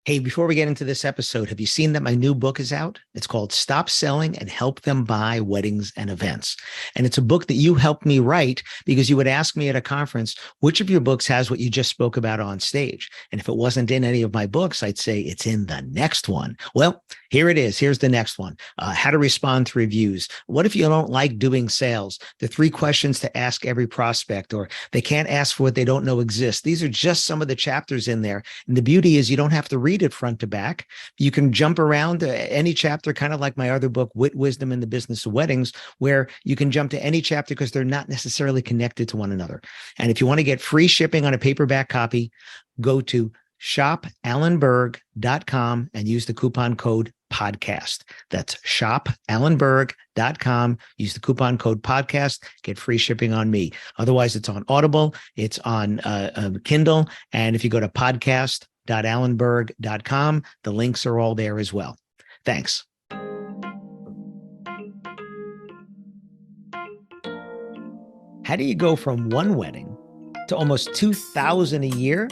Hey, before we get into this episode, have you seen that my new book is out? It's called Stop Selling and Help Them Buy Weddings and Events. And it's a book that you helped me write because you would ask me at a conference, which of your books has what you just spoke about on stage? And if it wasn't in any of my books, I'd say it's in the next one. Well, here it is. Here's the next one. How to respond to reviews. What if you don't like doing sales? The 3 questions to ask every prospect, or they can't ask for what they don't know exists. These are just some of the chapters in there. And the beauty is you don't have to read it front to back. You can jump around to any chapter, kind of like my other book, Wit, Wisdom, and the Business of Weddings, where you can jump to any chapter because they're not necessarily connected to one another. And if you want to get free shipping on a paperback copy, go to shopalanberg.com and use the coupon code podcast. That's shopalanberg.com. Use the coupon code podcast. Get free shipping on me. Otherwise, it's on Audible. It's on Kindle. And if you go to podcast.allenberg.com, the links are all there as well. Thanks. How do you go from one wedding to almost 2,000 a year?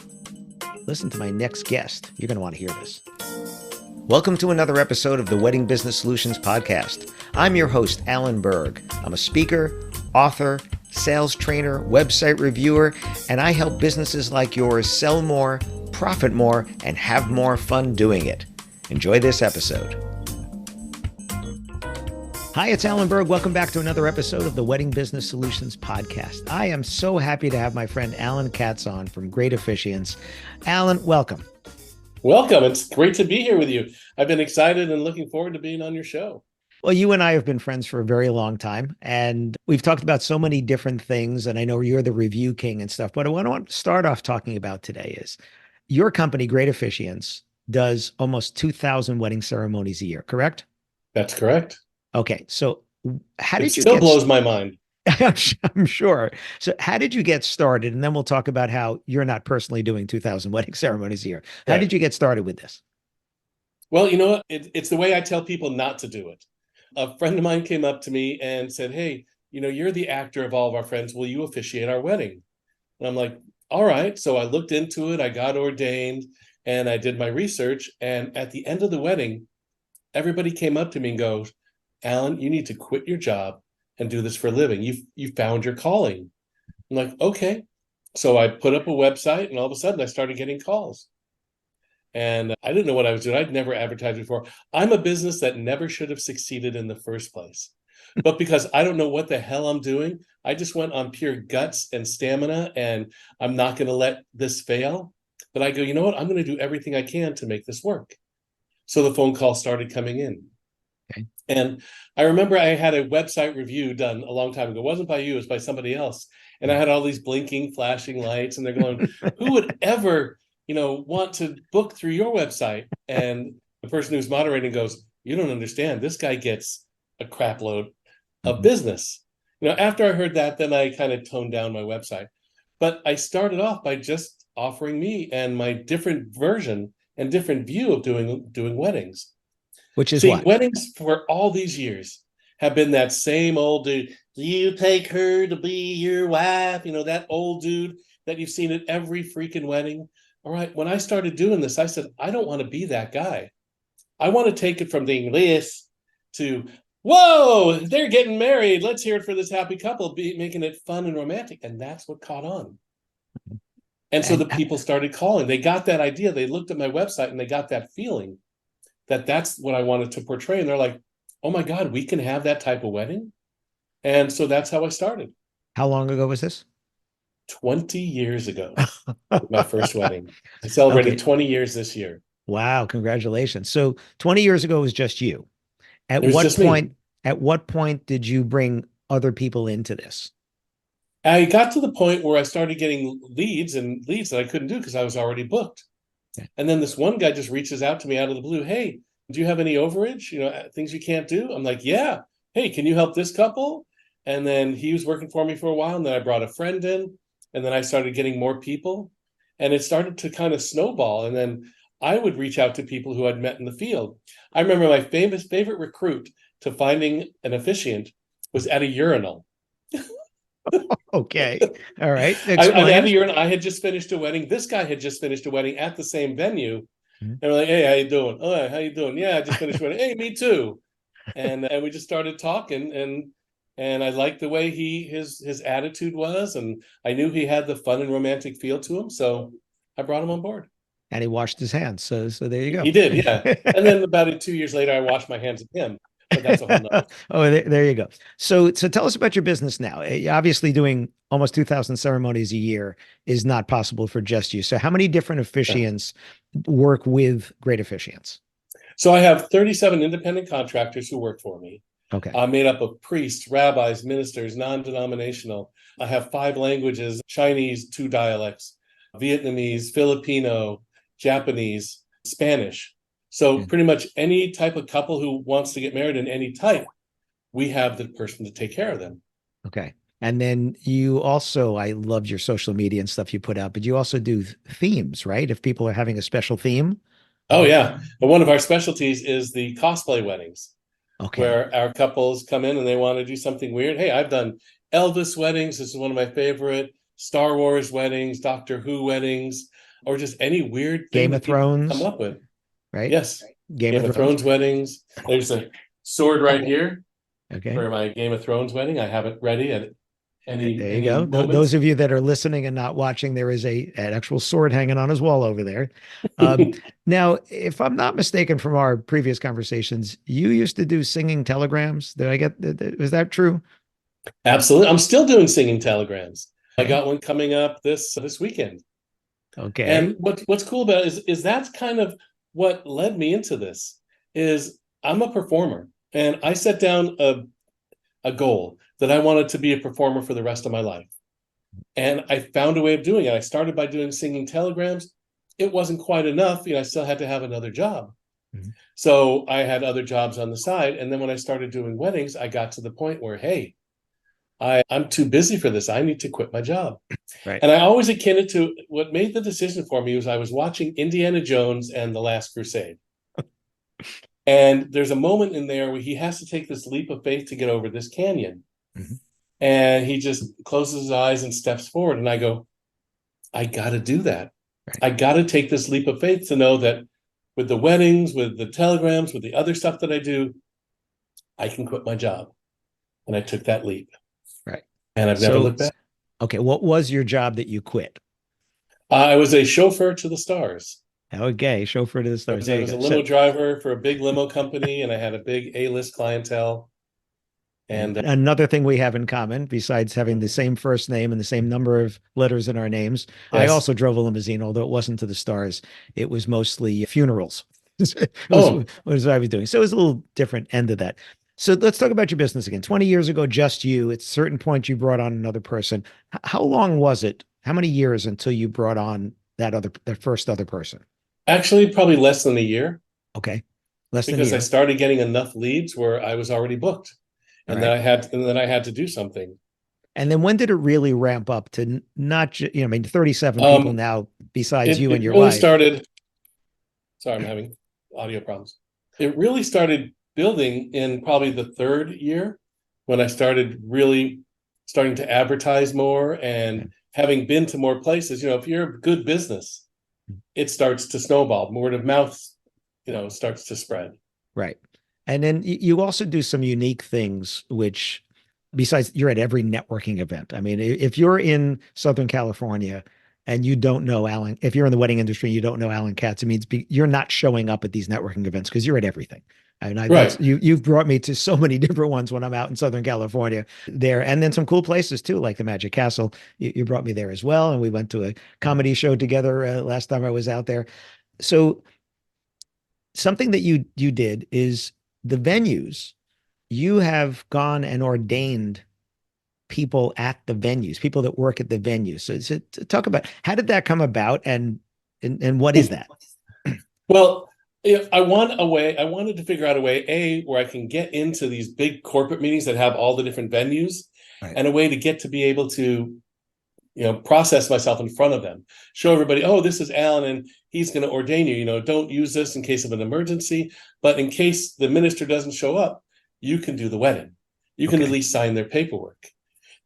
Listen to my next guest. You're going to want to hear this. Welcome to another episode of the Wedding Business Solutions Podcast. I'm your host, Alan Berg. I'm a speaker, author, sales trainer, website reviewer, and I help businesses like yours sell more, profit more, and have more fun doing it. Enjoy this episode. Hi, it's Alan Berg. Welcome back to another episode of the Wedding Business Solutions Podcast. I am so happy to have my friend Alan Katz on from Great Officiants. Alan, welcome. Welcome. It's great to be here with you. I've been excited and looking forward to being on your show. Well, you and I have been friends for a very long time, and we've talked about so many different things, and I know you're the review king and stuff, but what I want to start off talking about today is your company, Great Officiants, does almost 2,000 wedding ceremonies a year, correct? That's correct. Okay, so how did you still blows my mind. I'm sure. So how did you get started? And then we'll talk about how you're not personally doing 2,000 wedding ceremonies a year. How did you get started with this? Well, you know what? It's the way I tell people not to do it. A friend of mine came up to me and said, hey, you're the actor of all of our friends. Will you officiate our wedding? And I'm like, all right. So I looked into it. I got ordained and I did my research. And at the end of the wedding, everybody came up to me and goes, Alan, you need to quit your job and do this for a living. You found your calling. I'm like, okay. So I put up a website and all of a sudden I started getting calls. And I didn't know what I was doing. I'd never advertised before. I'm a business that never should have succeeded in the first place. But because I don't know what the hell I'm doing, I just went on pure guts and stamina, and I'm not going to let this fail. But I go, you know what? I'm going to do everything I can to make this work. So the phone calls started coming in. Okay. And I remember I had a website review done a long time ago. It wasn't by you, it was by somebody else. And I had all these blinking, flashing lights, and they're going, who would ever, want to book through your website? And the person who's moderating goes, you don't understand. This guy gets a crap load of business. After I heard that, then I kind of toned down my website. But I started off by just offering me and my different version and different view of doing weddings. Which is what? Weddings for all these years have been that same old dude. You take her to be your wife, that old dude that you've seen at every freaking wedding. All right, when I started doing this, I said, I don't want to be that guy. I want to take it from being this to, whoa, they're getting married. Let's hear it for this happy couple, making it fun and romantic. And that's what caught on. And so the people started calling. They got that idea. They looked at my website and they got that feeling that that's what I wanted to portray. And they're like, oh my God, we can have that type of wedding. And so that's how I started. How long ago was this? 20 years ago, my first wedding. I celebrated 20 years this year. Wow. Congratulations. So 20 years ago was just you. At what point did you bring other people into this? I got to the point where I started getting leads that I couldn't do because I was already booked. Okay. And then this one guy just reaches out to me out of the blue. Hey, do you have any overage? Things you can't do? I'm like, yeah. Hey, can you help this couple? And then he was working for me for a while. And then I brought a friend in. And then I started getting more people. And it started to kind of snowball. And then I would reach out to people who I'd met in the field. I remember my favorite recruit to finding an officiant was at a urinal. Okay. All right. I had a urinal. I had just finished a wedding. This guy had just finished a wedding at the same venue. Mhm. And we're like, hey, how you doing? Oh, how you doing? Yeah, I just finished wedding. Hey, me too. And we just started talking, and I liked the way his attitude was, and I knew he had the fun and romantic feel to him, so I brought him on board. And he washed his hands. So there you He did, yeah. go. And then about 2 years later, I washed my hands of him, but that's a whole nother. Oh, there you go. So tell us about your business now. Obviously, doing almost 2,000 ceremonies a year is not possible for just you. So how many different officiants work with great officiants? So I have 37 independent contractors who work for me. Okay. I'm made up of priests, rabbis, ministers, non-denominational. I have 5 languages: Chinese, 2 dialects, Vietnamese, Filipino, Japanese, Spanish. So Good. pretty much any type of couple who wants to get married in any type, we have the person to take care of them. Okay. And then you also, I loved your social media and stuff you put out, but you also do themes, right? If people are having a special theme. Oh yeah. But one of our specialties is the cosplay weddings, Okay. where our couples come in and they want to do something weird. Hey, I've done Elvis weddings. This is one of my favorite. Star Wars weddings, Doctor Who weddings, or just any weird thing Game that of people come Thrones, up with. right? Yes. Game Game of of Thrones. Thrones weddings. There's a sword right here Okay. for my Game of Thrones wedding. I have it ready at There you any go. moment. Those of you that are listening and not watching, there is an actual sword hanging on his wall over there. Now, if I'm not mistaken from our previous conversations, you used to do singing telegrams. Did I get, was that true? Absolutely. I'm still doing singing telegrams. I Okay. got one coming up this weekend. Okay. And what's cool about it is that's kind of what led me into this. Is I'm a performer, and I set down a goal that I wanted to be a performer for the rest of my life. And I found a way of doing it. I started by doing singing telegrams. It wasn't quite enough. I still had to have another job. Mhm. So I had other jobs on the side. And then when I started doing weddings, I got to the point where, hey, I'm too busy for this. I need to quit my job. Right. And I always akin it to what made the decision for me was I was watching Indiana Jones and The Last Crusade. And there's a moment in there where he has to take this leap of faith to get over this canyon. Mhm. And he just closes his eyes and steps forward. And I go, I got to do that. Right. I got to take this leap of faith to know that with the weddings, with the telegrams, with the other stuff that I do, I can quit my job. And I took that leap. Right. And I've never looked back. Okay. What was your job that you quit? I was a chauffeur to the stars. Okay. Chauffeur to the stars. I was a limo driver for a big limo company, and I had a big A-list clientele. And another thing we have in common, besides having the same first name and the same number of letters in our names, yes. I also drove a limousine, although it wasn't to the stars. It was mostly funerals. What I was doing. So it was a little different end of that. So let's talk about your business again. 20 years ago, just you. At a certain point, you brought on another person. How long was it? How many years until you brought on that first other person? Actually, probably less than a year. Okay. Less than a because year. I started getting enough leads where I was already booked. And then I had to do something. And then when did it really ramp up to not just, 37 people now besides you and your really wife? Started. Sorry, I'm having audio problems. It really started building in probably the third year when I started really starting to advertise more and having been to more places. If you're a good business, it starts to snowball. Word of mouth, starts to spread. Right. And then you also do some unique things, which besides you're at every networking event. I mean, if you're in Southern California and you don't know Alan, if you're in the wedding industry, you don't know Alan Katz, it means you're not showing up at these networking events because you're at everything. And right. You've brought me to so many different ones when I'm out in Southern California there. And then some cool places too, like the Magic Castle. You brought me there as well. And we went to a comedy show together last time I was out there. So something that you did is the venues, you have gone and ordained people at the venues, people that work at the venues. So talk about how did that come about and what is that? Well, if I wanted to figure out a way, where I can get into these big corporate meetings that have all the different venues, right, and a way to get to be able to, process myself in front of them, show everybody, oh, this is Alan and he's going to ordain you, don't use this in case of an emergency, but in case the minister doesn't show up, you can do the wedding. You can at least sign their paperwork.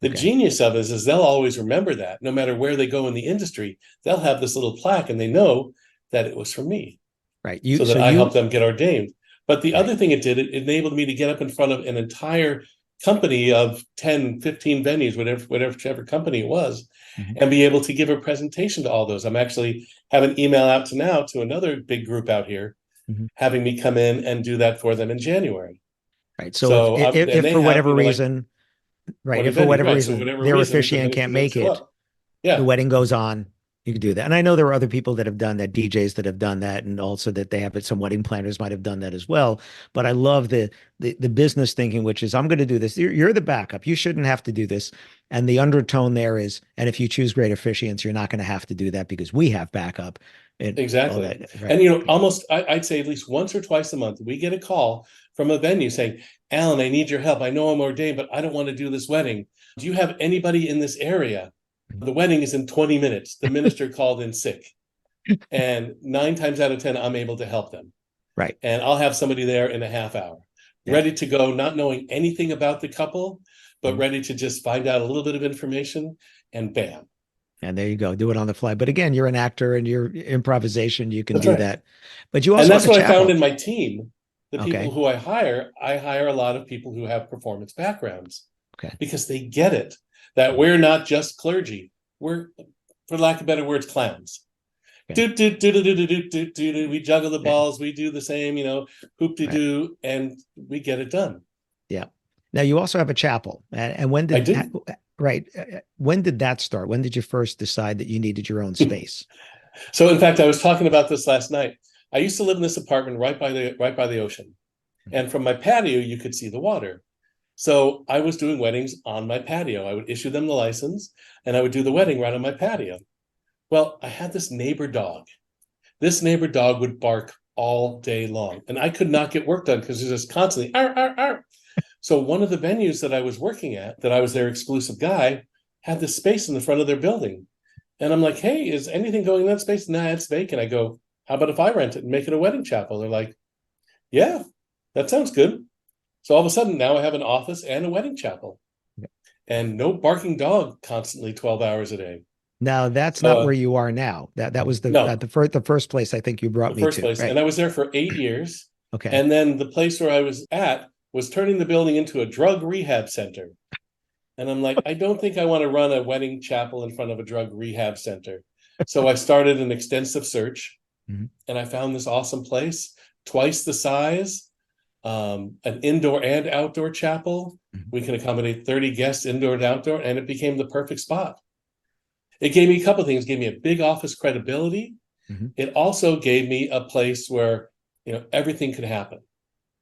The genius of it is they'll always remember that no matter where they go in the industry, they'll have this little plaque and they know that it was from me. Right. so that I help them get ordained. But the other thing it did, it enabled me to get up in front of an entire company of 10, 15 venues, whichever company it was, and be able to give a presentation to all those. I'm actually have an email out to another big group out here, having me come in and do that for them in January. Right. So if for whatever reason, right, if for whatever reason their officiant can't make it, the wedding goes on, you can do that. And I know there are other people that have done that, DJs that have done that, and also that they have it. Some wedding planners might have done that as well. But I love the business thinking, which is, I'm going to do this. You're the backup. You shouldn't have to do this. And the undertone there is, and if you choose great officiants, you're not going to have to do that because we have backup. Exactly. Right. And almost I'd say at least once or twice a month, we get a call from a venue saying, Alan, I need your help. I know I'm ordained, but I don't want to do this wedding. Do you have anybody in this area? The wedding is in 20 minutes. The minister called in sick. And 9 times out of 10, I'm able to help them. Right. And I'll have somebody there in a half hour, ready to go, not knowing anything about the couple, but ready to just find out a little bit of information, and bam. And there you go. Do it on the fly. But again, you're an actor and you're improvisation. You can do that. But you also, and that's what I found in my team. The people who I hire a lot of people who have performance backgrounds. Because they get it. That we're not just clergy. We're, for lack of better words, clowns. We juggle the balls. We do the same, hoop-de-doo, and we get it done. Yeah. Now you also have a chapel. And when did when did that start? When did you first decide that you needed your own space? So in fact, I was talking about this last night. I used to live in this apartment right by the ocean. And from my patio, you could see the water. So I was doing weddings on my patio. I would issue them the license and I would do the wedding right on my patio. Well, I had this neighbor dog. This neighbor dog would bark all day long and I could not get work done because it was just constantly, arr, arr, arr. So one of the venues that I was working at, that I was their exclusive guy, had this space in the front of their building. And I'm like, hey, is anything going in that space? Nah, it's vacant. I go, how about if I rent it and make it a wedding chapel? They're like, yeah, that sounds good. So all of a sudden now I have an office and a wedding chapel and no barking dog constantly 12 hours a day. Now that's not where you are now. That was the first place I think you brought me to. First place. Right. And I was there for 8 years. Okay. And then the place where I was at was turning the building into a drug rehab center. And I'm like, I don't think I want to run a wedding chapel in front of a drug rehab center. So I started an extensive search and I found this awesome place, twice the size, an indoor and outdoor chapel. We can accommodate 30 guests indoor and outdoor, and it became the perfect spot. It gave me a couple of things. It gave me a big office credibility. It also gave me a place where, everything could happen.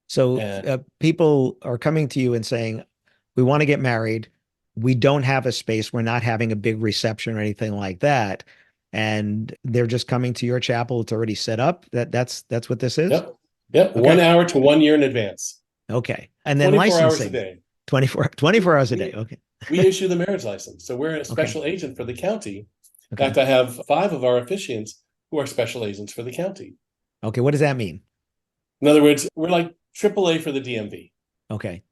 So people are coming to you and saying, we want to get married. We don't have a space. We're not having a big reception or anything like that. And they're just coming to your chapel. It's already set up. That's what this is? Yep. Okay. 1 hour to 1 year in advance. Okay. And then 24 licensing. hours a day. 24 hours a day. Okay. We issue the marriage license. So we're a special agent for the county. In fact, I have 5 of our officiants who are special agents for the county. Okay. What does that mean? In other words, we're like AAA for the DMV. Okay.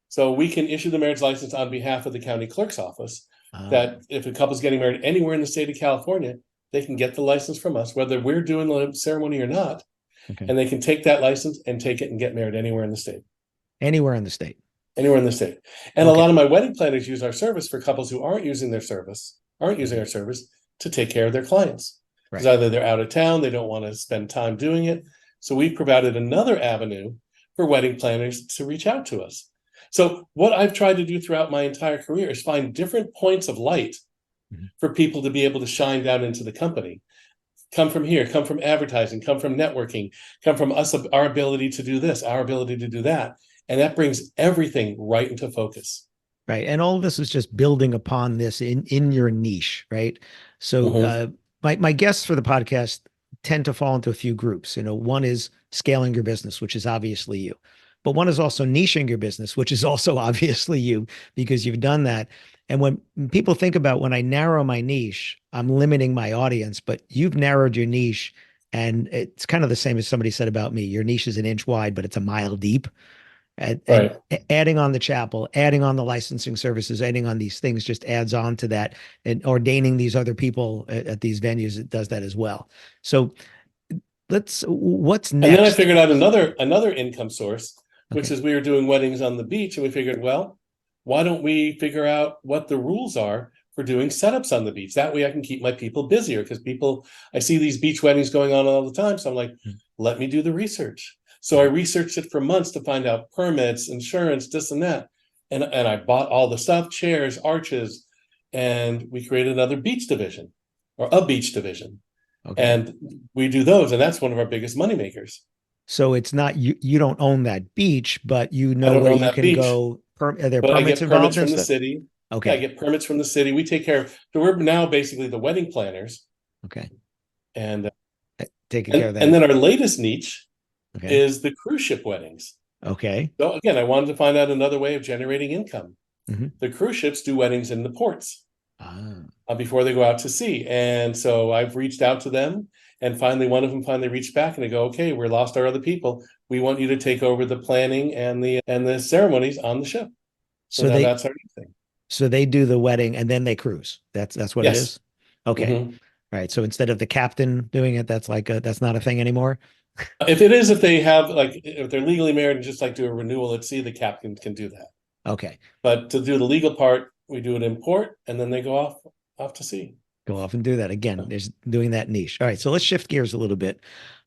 So we can issue the marriage license on behalf of the county clerk's office, that if a couple's getting married anywhere in the state of California, they can get the license from us, whether we're doing the ceremony or not. And they can take that license and take it and get married anywhere in the state. Anywhere in the state. Anywhere in the state. And a lot of my wedding planners use our service for couples who aren't using our service to take care of their clients. Because either they're out of town, they don't want to spend time doing it. So we provided another avenue for wedding planners to reach out to us. So what I've tried to do throughout my entire career is find different points of light for people to be able to shine down into the company. Come from here, come from advertising, come from networking, come from us, our ability to do this, our ability to do that. And that brings everything right into focus. Right. And all of this is just building upon this in your niche, right? So my guests for the podcast tend to fall into a few groups. One is scaling your business, which is obviously you. But one is also niching your business, which is also obviously you, because you've done that. And when people think about when I narrow my niche, I'm limiting my audience, but you've narrowed your niche. And it's kind of the same as somebody said about me. Your niche is an inch wide, but it's a mile deep. And adding on the chapel, adding on the licensing services, adding on these things just adds on to that. And ordaining these other people at these venues, it does that as well. So What's And then I next? figured out another income source, which Okay. is we were doing weddings on the beach, and we figured, well, why don't we figure out what the rules are for doing setups on the beach? That way I can keep my people busier, because I see these beach weddings going on all the time. So I'm like, let me do the research. So I researched it for months to find out permits, insurance, this and that. And I bought all the stuff, chairs, arches, and we created another beach division, or a beach division. Okay. And we do those, and that's one of our biggest money makers. So it's not you don't own that beach, but you I know don't where own you that can beach, go. Are there but I permits get permits involved and from the stuff? city. Yeah, I Okay. get permits from the city. We take care of, so we're now basically the wedding planners. Okay. And Taking care of and that. then our latest niche Okay. is the cruise ship weddings. Okay. So again, I wanted to find out another way of generating income. Hmm. The cruise ships do weddings in the ports Ah. before they go out to sea. And so I've reached out to them, and finally one of them finally reached back and they go, okay, we lost our other people. We want you to take over the planning and the ceremonies on the ship. So So now they that's our new thing. so they do the wedding and then they cruise. That's what it Yes. is. Okay. Mhm. All right. So instead of the captain doing it, that's not a thing anymore. If it is, if they have, like, if they're legally married and just like do a renewal at sea, the captain can do that. Okay. But to do the legal part, we do it in port, and then they go off to sea. Go off and do that again. There's doing that niche. All right. So let's shift gears a little bit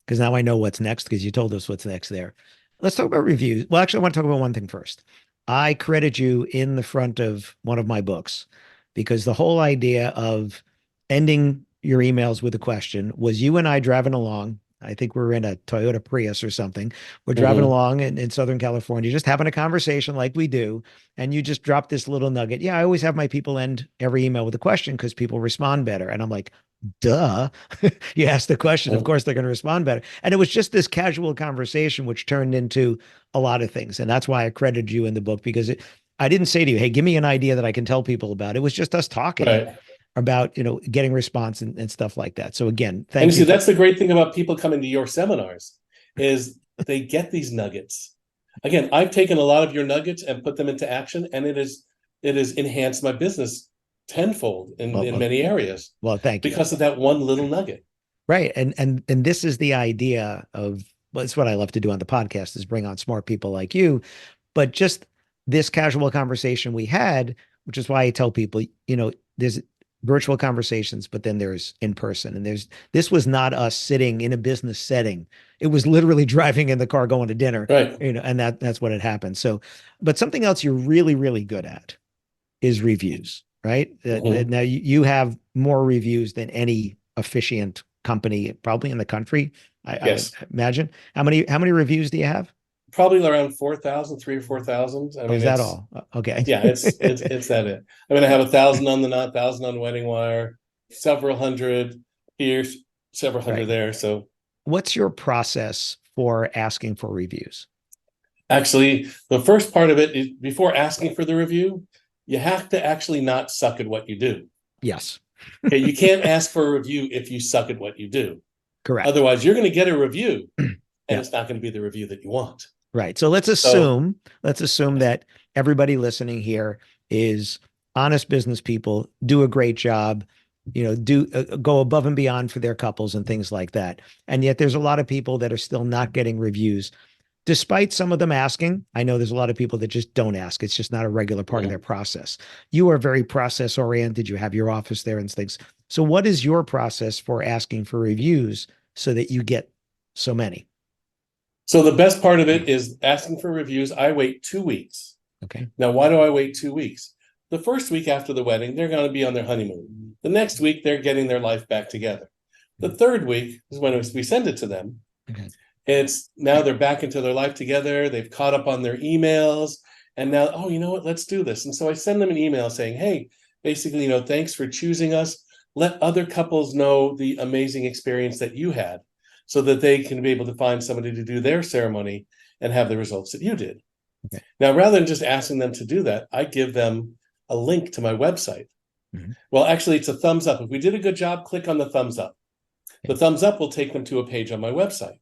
because now I know what's next because you told us what's next there. Let's talk about reviews. Well, actually, I want to talk about one thing first. I credit you in the front of one of my books because the whole idea of ending your emails with a question was you and I driving along. I think we were in a Toyota Prius or something. We're driving Mhm. along in Southern California, just having a conversation like we do. And you just dropped this little nugget. Yeah, I always have my people end every email with a question because people respond better. And I'm like, duh. You ask the question, of Mhm. course they're going to respond better. And it was just this casual conversation, which turned into a lot of things. And that's why I credited you in the book because I didn't say to you, hey, give me an idea that I can tell people about. It was just us talking Right. about, getting response and stuff like that. So again, And you thank see, you for, that's the great thing about people coming to your seminars is they get these nuggets. Again, I've taken a lot of your nuggets and put them into action, and it has enhanced my business tenfold well, in well, many areas well, thank you. because of that one little nugget. Right. And this is the idea of, well, it's what I love to do on the podcast is bring on smart people like you. But just this casual conversation we had, which is why I tell people, there's virtual conversations, but then there's in person. And this was not us sitting in a business setting. It was literally driving in the car going to dinner, Right. and that's what had happened. So, but something else you're really, really good at is reviews, right? Mhm. Now you have more reviews than any officiant company probably in the country. I would Yes. imagine. How many reviews do you have? Probably around 4,000, 3 or 4,000. I Oh, mean, is that it's, all? Okay. yeah, it's that it. I mean, I have 1,000 on the knot, 1,000 on Wedding Wire, several hundred here, several hundred Right. there. So What's your process for asking for reviews? actually, the first part of it is before asking for the review, you have to actually not suck at what you do. Yes. Okay, you can't ask for a review if you suck at what you do. Correct. Otherwise, you're going to get a review, and Yeah. it's not going to be the review that you want. Right. So So, let's assume that everybody listening here is honest business people, do a great job, do go above and beyond for their couples and things like that. And yet there's a lot of people that are still not getting reviews, despite some of them asking. I know there's a lot of people that just don't ask. It's just not a regular part of their process. You are very process oriented. You have your office there and things. So what is your process for asking for reviews so that you get so many? so the best part of it is asking for reviews. I wait 2 weeks. Okay. Now, why do I wait 2 weeks? The first week after the wedding, they're going to be on their honeymoon. The next week, they're getting their life back together. The third week is when we send it to them. Okay. It's now they're back into their life together. They've caught up on their emails. And now, oh, you know what? Let's do this. And so I send them an email saying, hey, basically, thanks for choosing us. Let other couples know the amazing experience that you had so that they can be able to find somebody to do their ceremony and have the results that you did. Okay. Now, rather than just asking them to do that, I give them a link to my website. Mm-hmm. Well, actually, it's a thumbs up. If we did a good job, click on the thumbs up. Okay. The thumbs up will take them to a page on my website.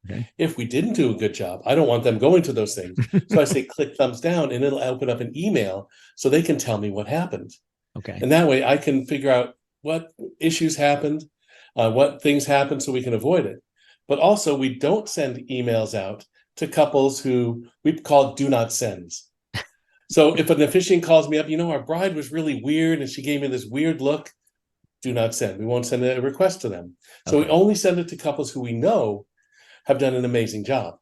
Okay. If we didn't do a good job, I don't want them going to those things. So I say click thumbs down, and it'll open up an email so they can tell me what happened. Okay. And that way I can figure out what issues happened, what things happened so we can avoid it. but also we don't send emails out to couples who we call do not sends. So if an officiant calls me up, our bride was really weird and she gave me this weird look, do not send. We won't send a request to them. So we only send it to couples who we know have done an amazing job.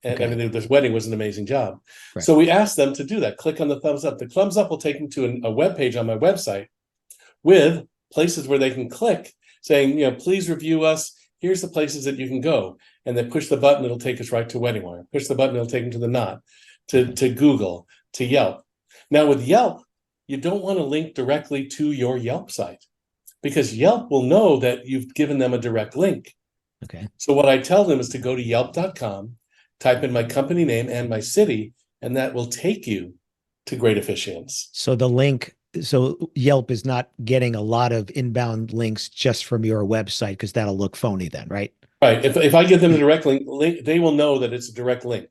And I mean, this wedding was an amazing job. Right. So we asked them to do that. Click on the thumbs up. The thumbs up will take them to a web page on my website with places where they can click saying, please review us. Here's the places that you can go. And then push the button, it'll take us right to WeddingWire. Push the button, it'll take them to the Knot, to Google, to Yelp. Now with Yelp, you don't want to link directly to your Yelp site because Yelp will know that you've given them a direct link. Okay. So what I tell them is to go to yelp.com, type in my company name and my city, and that will take you to Great Officiants. So Yelp is not getting a lot of inbound links just from your website because that'll look phony then, right? Right. If I give them a direct link, they will know that it's a direct link.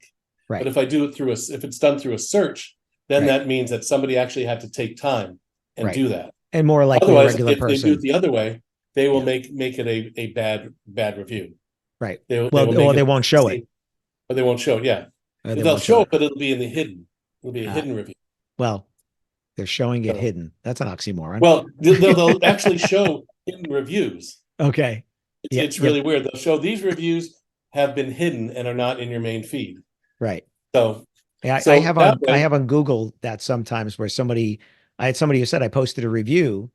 Right. But if I do it if it's done through a search, then that means that somebody actually had to take time and do that. And more like otherwise, a regular if person. they do it the other way, they will make it a bad review. Right. They won't show it. But they won't show it. Yeah. They'll show it, but it'll be in the hidden. It'll be a hidden review. Well, they're showing it hidden. That's an oxymoron. Well, they'll actually show hidden reviews. Okay. It's really weird. They'll show these reviews have been hidden and are not in your main feed. Right. So I have on Google that sometimes where I had somebody who said I posted a review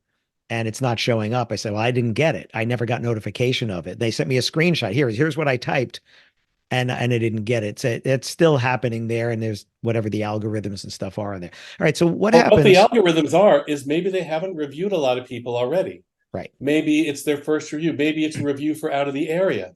and it's not showing up. I said, well, I didn't get it. I never got notification of it. They sent me a screenshot. Here's what I typed. And I didn't get it. So it's still happening there. And there's whatever the algorithms and stuff are in there. All right. So what happens? What the algorithms are is maybe they haven't reviewed a lot of people already. Right. Maybe it's their first review. Maybe it's a review for out of the area.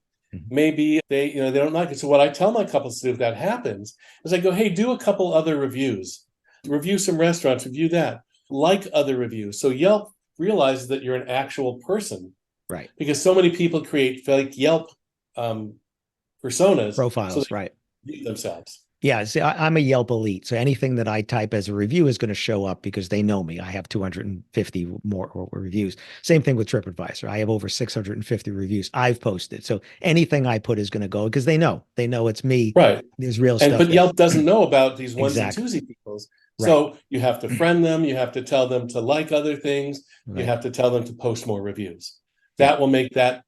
Maybe they don't like it. So what I tell my couples to do if that happens is I go, hey, do a couple other reviews. Review some restaurants, review that. Like other reviews. So Yelp realizes that you're an actual person. Right. Because so many people create fake Yelp personas. Profiles, right. Themselves. Yeah, see, I'm a Yelp elite. So anything that I type as a review is going to show up because they know me. I have 250 more reviews. Same thing with TripAdvisor. I have over 650 reviews I've posted. So anything I put is going to go because they know it's me. Right. There's real stuff. But Yelp doesn't know about these onesie twosie people. Right. So you have to friend them. You have to tell them to like other things. Right. You have to tell them to post more reviews. That will make that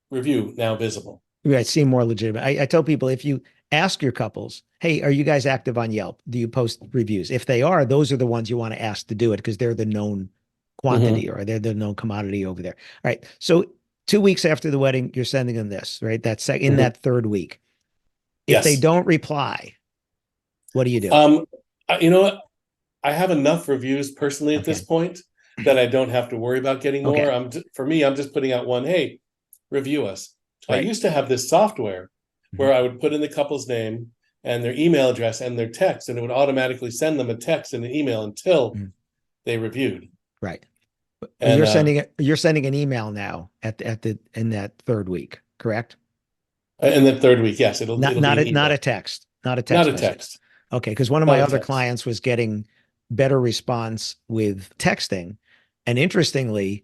review now visible. Right. Seem more legitimate. I tell people, if you ask your couples, hey, are you guys active on Yelp? Do you post reviews? If they are, those are the ones you want to ask to do it because they're the known quantity or they're the known commodity over there. All right. So 2 weeks after the wedding, you're sending them this, right? That's in that third week. If they don't reply, what do you do? You know what? I have enough reviews personally at this point that I don't have to worry about getting more. For me, I'm just putting out one, hey, review us. Right. I used to have this software where I would put in the couple's name and their email address and their text, and it would automatically send them a text and an email until they reviewed. Right. And you're sending an email now in that third week, correct? In the third week, yes. It'll not a text. Not a text. Not a text. Okay, because one of my other clients was getting better response with texting. And interestingly,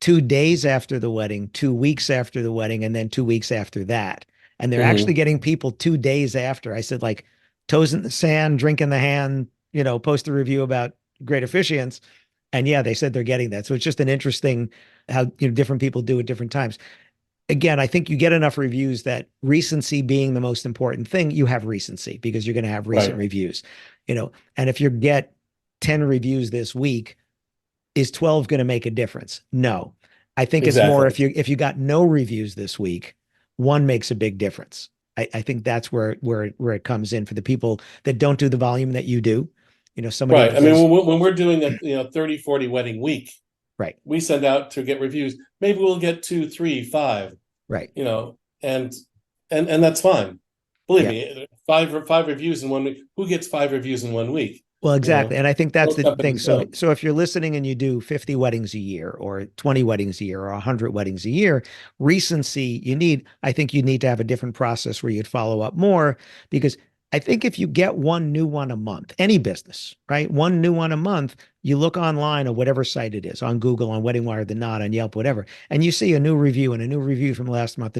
2 days after the wedding, 2 weeks after the wedding, and then 2 weeks after that. And they're actually getting people 2 days after. I said, like, toes in the sand, drink in the hand, post a review about Great Officiants. And yeah, they said they're getting that. So it's just an interesting how different people do at different times. Again, I think you get enough reviews that recency being the most important thing, you have recency because you're going to have recent reviews, and if you get 10 reviews this week, is 12 going to make a difference? No, I think it's more if you got no reviews this week, one makes a big difference. I think that's where it comes in for the people that don't do the volume that you do. Somebody. Right. I mean, when we're doing a 30, 40 wedding week, right, we send out to get reviews. Maybe we'll get 2, 3, 5. Right. And that's fine. Believe me, five reviews in 1 week. Who gets 5 reviews in 1 week? Well, exactly. And I think that's the thing. So if you're listening and you do 50 weddings a year or 20 weddings a year or 100 weddings a year, recency, I think you need to have a different process where you'd follow up more, because I think if you get one new one a month, any business, right? One new one a month, you look online or whatever site it is, on Google, on WeddingWire, The Knot, on Yelp, whatever, and you see a new review and a new review from last month,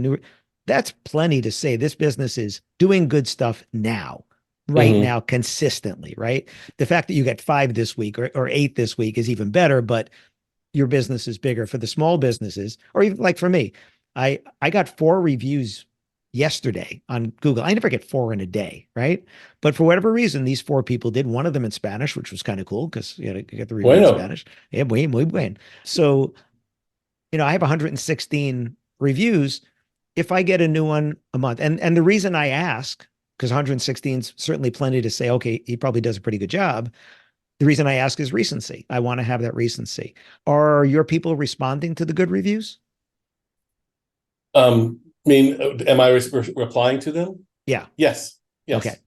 That's plenty to say this business is doing good stuff now, right Hmm. now, consistently, right? The fact that you get 5 this week or 8 this week is even better, but your business is bigger. For the small businesses, or even like for me, I got 4 reviews yesterday on Google. I never get 4 in a day, right? But for whatever reason, these 4 people did. One of them in Spanish, which was kind of cool because you know, get the review in Bueno. Spanish. Yeah, muy buen. So, you know, I have 116 reviews. If I get a new one a month, and the reason I ask, because 116 is certainly plenty to say, okay, he probably does a pretty good job. The reason I ask is recency. I want to have that recency. Are your people responding to the good reviews? I mean, am I replying to them? Yeah. Yes. Okay. Yes.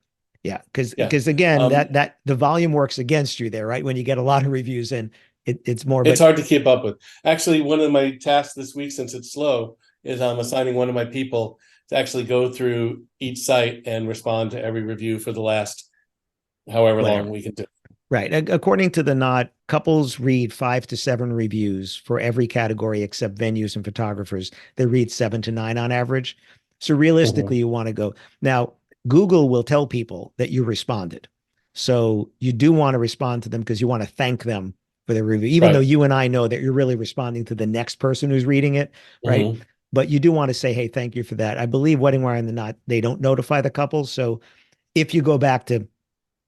Yeah. Because Yeah. again, Um, that the volume works against you there, right? When you get a lot of reviews and it's more, it's but hard to keep up with. Actually, one of my tasks this week, since it's slow, is I'm assigning one of my people to actually go through each site and respond to every review for the last however long whatever. we can do. Right. According to the Knot, couples read 5 to 7 reviews for every category except venues and photographers. They read 7 to 9 on average. So realistically, Mhm. you want to go now. Google will tell people that you responded. So you do want to respond to them because you want to thank them for their review, even though Right. you and I know that you're really responding to the next person who's reading it, right? Mhm. But you do want to say, hey, thank you for that. I believe Wedding Wire and the Knot, they don't notify the couples. So if you go back to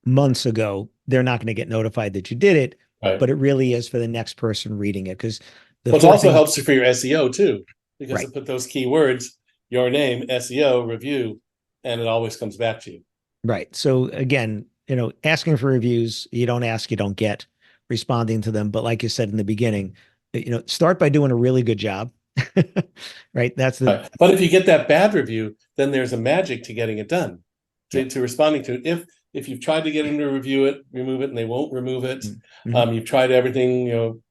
months ago, they're not going to get notified that you did it, Right. but it really is for the next person reading it. Because the Which 4 also things, helps you for your SEO too, because right, it put those keywords, your name, SEO, review, and it always comes back to you. right. So again, you know, asking for reviews, you don't ask, you don't get responding to them. But like you said in the beginning, you know, start by doing a really good job, right? That's the, Right. But if you get that bad review, then there's a magic to getting it done, yeah. to responding to it. If you've tried to get them to review it, remove it, and they won't remove it, Mm-hmm. you've tried everything, you know,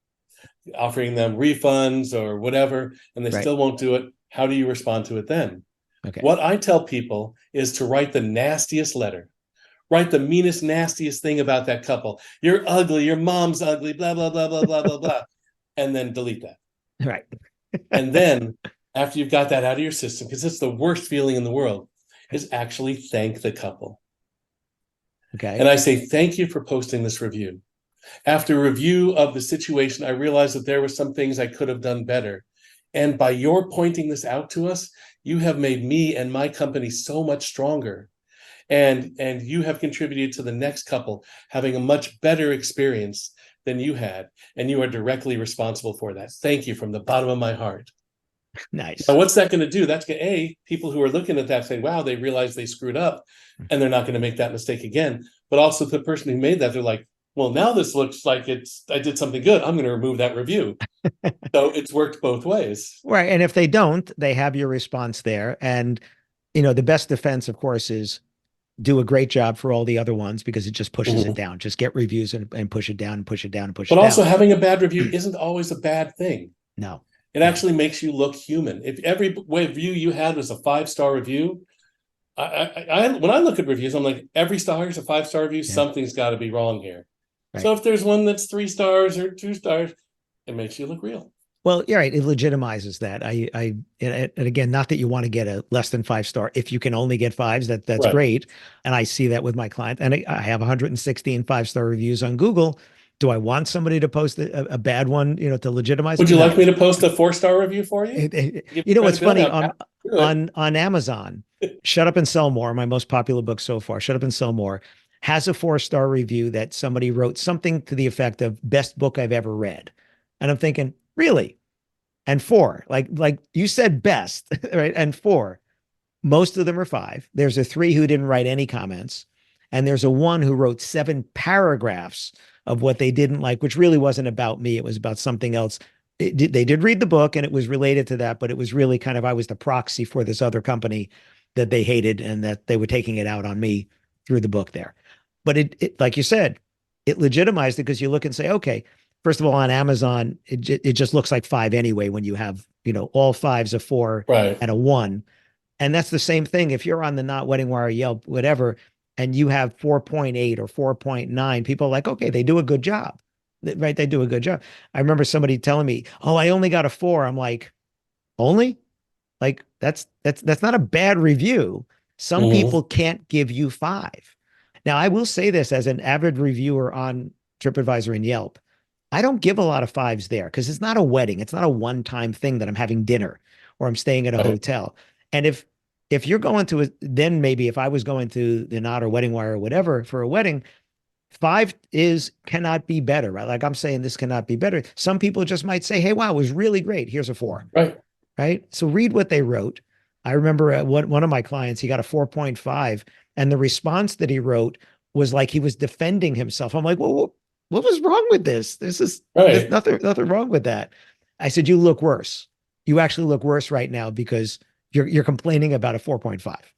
offering them refunds or whatever, and they Right. still won't do it. How do you respond to it then? Okay. What I tell people is to write the nastiest letter, write the meanest, nastiest thing about that couple. You're ugly, your mom's ugly, blah, blah, blah, blah, blah, blah, blah, and then delete that. Right. And then after you've got that out of your system, because it's the worst feeling in the world, is actually thank the couple. Okay. And I say, thank you for posting this review. After review of the situation, I realized that there were some things I could have done better. And by your pointing this out to us, you have made me and my company so much stronger. And you have contributed to the next couple having a much better experience than you had. And you are directly responsible for that. Thank you from the bottom of my heart. Now, Nice. what's that going to do? That's going to, people who are looking at that say, wow, they realize they screwed up and they're not going to make that mistake again. But also the person who made that, they're like, well, now this looks like I did something good. I'm going to remove that review. So it's worked both ways. Right. And if they don't, they have your response there. And, you know, the best defense, of course, is do a great job for all the other ones because it just pushes it Mhm. down. Just get reviews and push it down and push it down and push But it also down. having a bad review isn't always a bad thing. No, It no, actually makes you look human. If every review you had was a 5-star review, when I look at reviews, I'm like, every star is a 5-star review. yeah, Something's got to be wrong here. right. So if there's one that's 3 stars or 2 stars, it makes you look real. Well, yeah, right. It legitimizes that. And again, not that you want to get a less than 5 star. If you can only get fives, that's Right. great. And I see that with my client. And I have 116 5-star reviews on Google. Do I want somebody to post a bad one, you know, to legitimize Would it? you like No. me to post a 4-star review for you? Give You know what's credibility. funny I'm happy to do it. on Amazon, Shut Up and Sell More, my most popular book so far, Shut Up and Sell More, has a 4-star review that somebody wrote something to the effect of best book I've ever read. And I'm thinking, really? And 4, like you said best, right? And 4. Most of them are 5. There's a 3 who didn't write any comments. And there's a 1 who wrote 7 paragraphs of what they didn't like, which really wasn't about me. It was about something else. They did read the book and it was related to that, but it was really kind of, I was the proxy for this other company that they hated and that they were taking it out on me through the book there. But it like you said, it legitimized it because you look and say, okay, first of all, on Amazon, it just looks like 5 anyway when you have, you know, all 5s, a 4 Right. and a 1. And that's the same thing. If you're on the Not Wedding Wire, Yelp, whatever, and you have 4.8 or 4.9, people are like, okay, they do a good job, right? They do a good job. I remember somebody telling me, oh, I only got a 4. I'm like, only? Like that's not a bad review. Some Mhm. people can't give you 5. Now, I will say this as an avid reviewer on TripAdvisor and Yelp. I don't give a lot of 5s there because it's not a wedding. It's not a one-time thing that I'm having dinner or I'm staying at a Right. hotel. And if you're going to then maybe if I was going to the Knot or Wedding Wire or whatever for a wedding, 5 is cannot be better, right? Like I'm saying, this cannot be better. Some people just might say, "Hey, wow, it was really great. Here's a 4." Right. Right? So read what they wrote. I remember one of my clients, he got a 4.5, and the response that he wrote was like he was defending himself. I'm like, well, what was wrong with this? There's Right. nothing wrong with that. I said, you look worse. You actually look worse right now because you're complaining about a 4.5.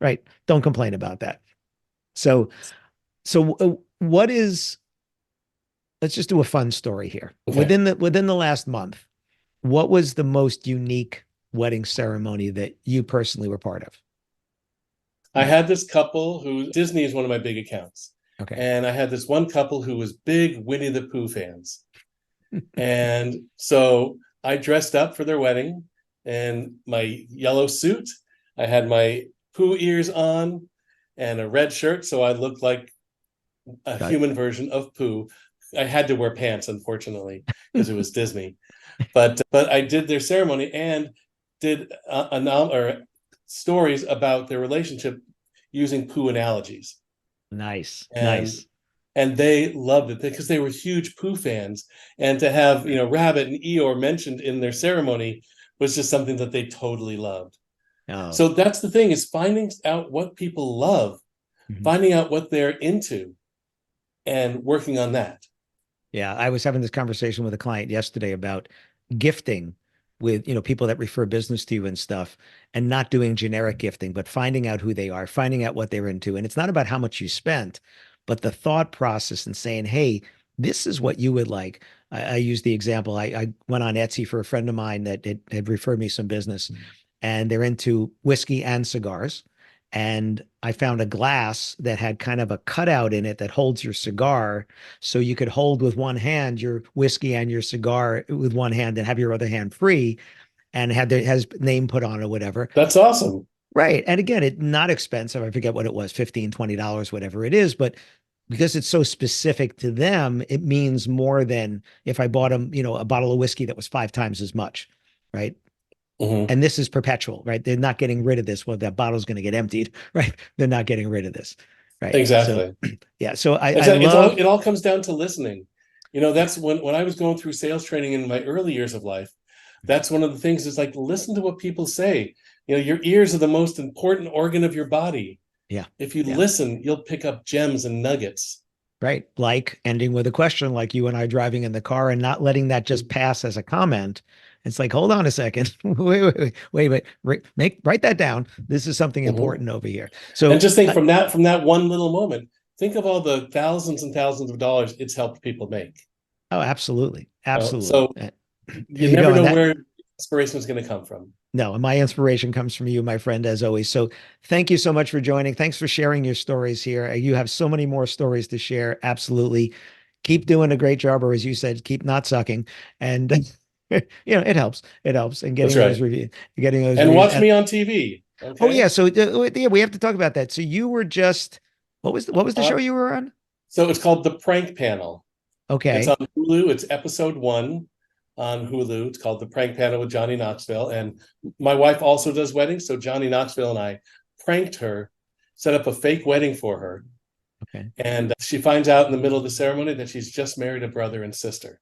Right? Don't complain about that. So what is let's just do a fun story here. Okay. Within the last month, what was the most unique wedding ceremony that you personally were part of? I had this couple who Disney is one of my big accounts. Okay. And I had this one couple who was big Winnie the Pooh fans. And so I dressed up for their wedding in my yellow suit. I had my Pooh ears on and a red shirt. So I looked like a Got human version of Pooh. I had to wear pants, unfortunately, because it was Disney. But I did their ceremony and did or stories about their relationship using Pooh analogies, Nice. and Nice. they loved it because they were huge Pooh fans. And to have Rabbit and Eeyore mentioned in their ceremony was just something that they totally loved. Oh. So that's the thing, is finding out what people love, Mhm. finding out what they're into, and working on that. Yeah, I was having this conversation with a client yesterday about gifting with, people that refer business to you and stuff, and not doing generic gifting, but finding out who they are, finding out what they're into. And it's not about how much you spent, but the thought process and saying, hey, this is what you would like. I used the example. I went on Etsy for a friend of mine that had referred me some business, and they're into whiskey and cigars. And I found a glass that had kind of a cutout in it that holds your cigar. So you could hold with one hand your whiskey and your cigar with one hand and have your other hand free, and has name put on or whatever. That's awesome. Right. And again, it not expensive. I forget what it was, $15, $20, whatever it is. But because it's so specific to them, it means more than if I bought them, a bottle of whiskey that was 5 times as much. Right. Mhm. And this is perpetual, right? They're not getting rid of this. Well, that bottle's going to get emptied, right? They're not getting rid of this, right? So, Exactly. yeah. So I It's all love. it all comes down to listening. That's when I was going through sales training in my early years of life. That's one of the things, is like, listen to what people say. Your ears are the most important organ of your body. Yeah, If you yeah, listen, you'll pick up gems and nuggets. right. Like ending with a question, like you and I driving in the car, and not letting that just pass as a comment. It's like, hold on a second, write that down. This is something Mhm. important over here. And So, just think, from that one little moment, think of all the thousands and thousands of dollars it's helped people make. oh, absolutely, absolutely. So you You know, never and know that where inspiration is going to come from. No, and my inspiration comes from you, my friend, as always. So thank you so much for joining. Thanks for sharing your stories here. You have so many more stories to share. Absolutely. Keep doing a great job, or as you said, keep not sucking. And it helps. It helps. And That's getting those right. reviews, getting those And reviews. watch And me on TV. oh yeah, Okay. so yeah, we have to talk about that. So you were just what was the Uh, show you were on? so it's called The Prank Panel. It's Okay. on Hulu. It's episode 1 on Hulu. It's called The Prank Panel with Johnny Knoxville. And my wife also does weddings. So Johnny Knoxville and I pranked her, set up a fake wedding for her. Okay. And she finds out in the middle of the ceremony that she's just married a brother and sister.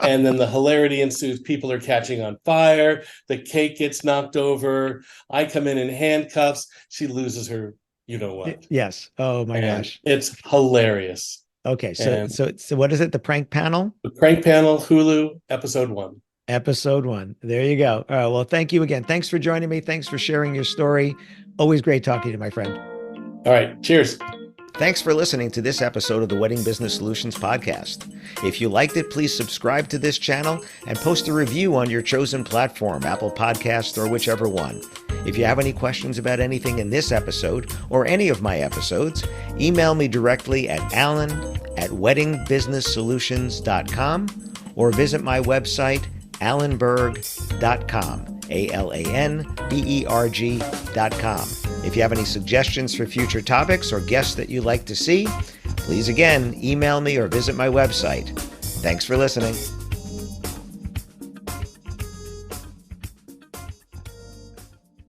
And then the hilarity ensues. People are catching on fire. The cake gets knocked over. I come in handcuffs. She loses her, what. Yes. Oh my And gosh. it's hilarious. Okay. So And so so what is it? The prank panel? The Prank Panel, Hulu, episode 1. Episode 1. There you go. All right. Well, thank you again. Thanks for joining me. Thanks for sharing your story. Always great talking to you, my friend. All right. Cheers. Thanks for listening to this episode of the Wedding Business Solutions podcast. If you liked it, please subscribe to this channel and post a review on your chosen platform, Apple Podcasts or whichever one. If you have any questions about anything in this episode or any of my episodes, email me directly at alan@weddingbusinesssolutions.com or visit my website, alanberg.com, ALANBERG.com. If you have any suggestions for future topics or guests that you'd like to see, please again, email me or visit my website. Thanks for listening.